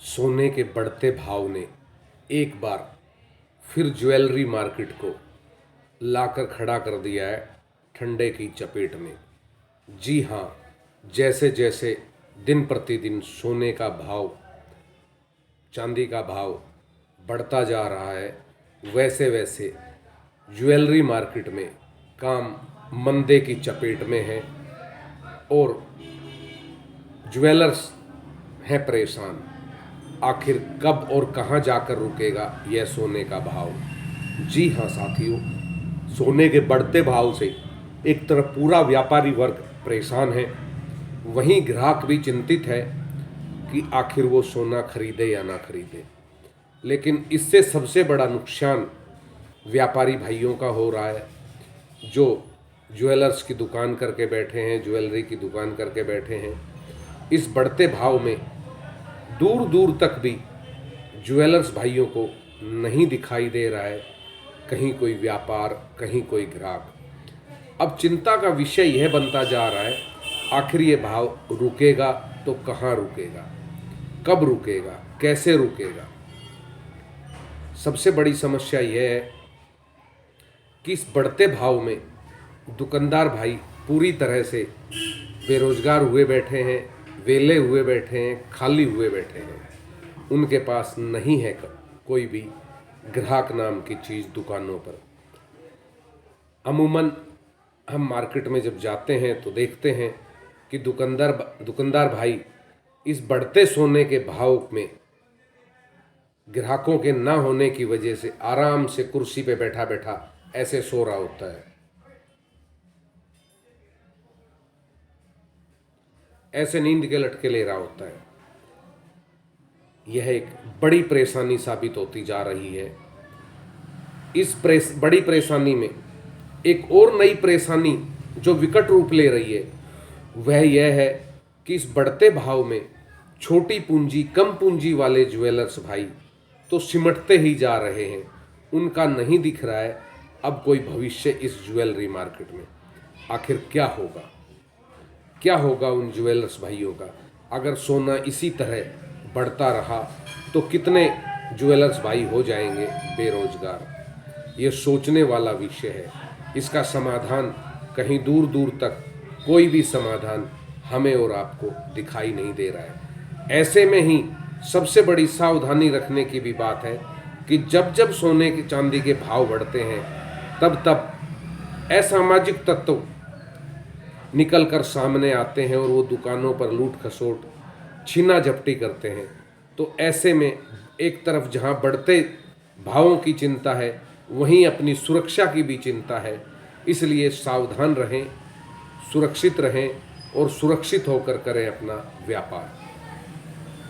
सोने के बढ़ते भाव ने एक बार फिर ज्वेलरी मार्केट को लाकर खड़ा कर दिया है ठंडे की चपेट में। जी हाँ, जैसे जैसे दिन प्रतिदिन सोने का भाव, चांदी का भाव बढ़ता जा रहा है, वैसे वैसे ज्वेलरी मार्केट में काम मंदे की चपेट में है और ज्वेलर्स हैं परेशान। आखिर कब और कहां जाकर रुकेगा यह सोने का भाव। जी हाँ साथियों, सोने के बढ़ते भाव से एक तरफ पूरा व्यापारी वर्ग परेशान है, वहीं ग्राहक भी चिंतित है कि आखिर वो सोना खरीदे या ना खरीदे। लेकिन इससे सबसे बड़ा नुकसान व्यापारी भाइयों का हो रहा है, जो ज्वेलर्स की दुकान करके बैठे हैं, ज्वेलरी की दुकान करके बैठे हैं। इस बढ़ते भाव में दूर दूर तक भी ज्वेलर्स भाइयों को नहीं दिखाई दे रहा है कहीं कोई व्यापार, कहीं कोई ग्राहक। अब चिंता का विषय यह बनता जा रहा है, आखिर ये भाव रुकेगा तो कहाँ रुकेगा, कब रुकेगा, कैसे रुकेगा। सबसे बड़ी समस्या यह है कि इस बढ़ते भाव में दुकानदार भाई पूरी तरह से बेरोजगार हुए बैठे हैं, वेले हुए बैठे हैं, खाली हुए बैठे हैं। उनके पास नहीं है कोई भी ग्राहक नाम की चीज़ दुकानों पर। अमूमन हम मार्केट में जब जाते हैं तो देखते हैं कि दुकानदार भाई इस बढ़ते सोने के भाव में ग्राहकों के ना होने की वजह से आराम से कुर्सी पे बैठा बैठा ऐसे सो रहा होता है, ऐसे नींद के लटके ले रहा होता है। यह एक बड़ी परेशानी साबित होती जा रही है। इस बड़ी परेशानी में एक और नई परेशानी जो विकट रूप ले रही है, वह यह है कि इस बढ़ते भाव में छोटी पूंजी, कम पूंजी वाले ज्वेलर्स भाई तो सिमटते ही जा रहे हैं। उनका नहीं दिख रहा है अब कोई भविष्य इस ज्वेलरी मार्केट में। आखिर क्या होगा, क्या होगा उन ज्वेलर्स भाइयों का अगर सोना इसी तरह बढ़ता रहा तो कितने ज्वेलर्स भाई हो जाएंगे बेरोजगार। ये सोचने वाला विषय है। इसका समाधान कहीं दूर दूर तक कोई भी समाधान हमें और आपको दिखाई नहीं दे रहा है। ऐसे में ही सबसे बड़ी सावधानी रखने की भी बात है कि जब जब सोने की चांदी के भाव बढ़ते हैं तब तब असामाजिक तत्व निकल कर सामने आते हैं और वो दुकानों पर लूट खसोट, छीना झपटी करते हैं। तो ऐसे में एक तरफ जहां बढ़ते भावों की चिंता है, वहीं अपनी सुरक्षा की भी चिंता है। इसलिए सावधान रहें, सुरक्षित रहें और सुरक्षित होकर करें अपना व्यापार।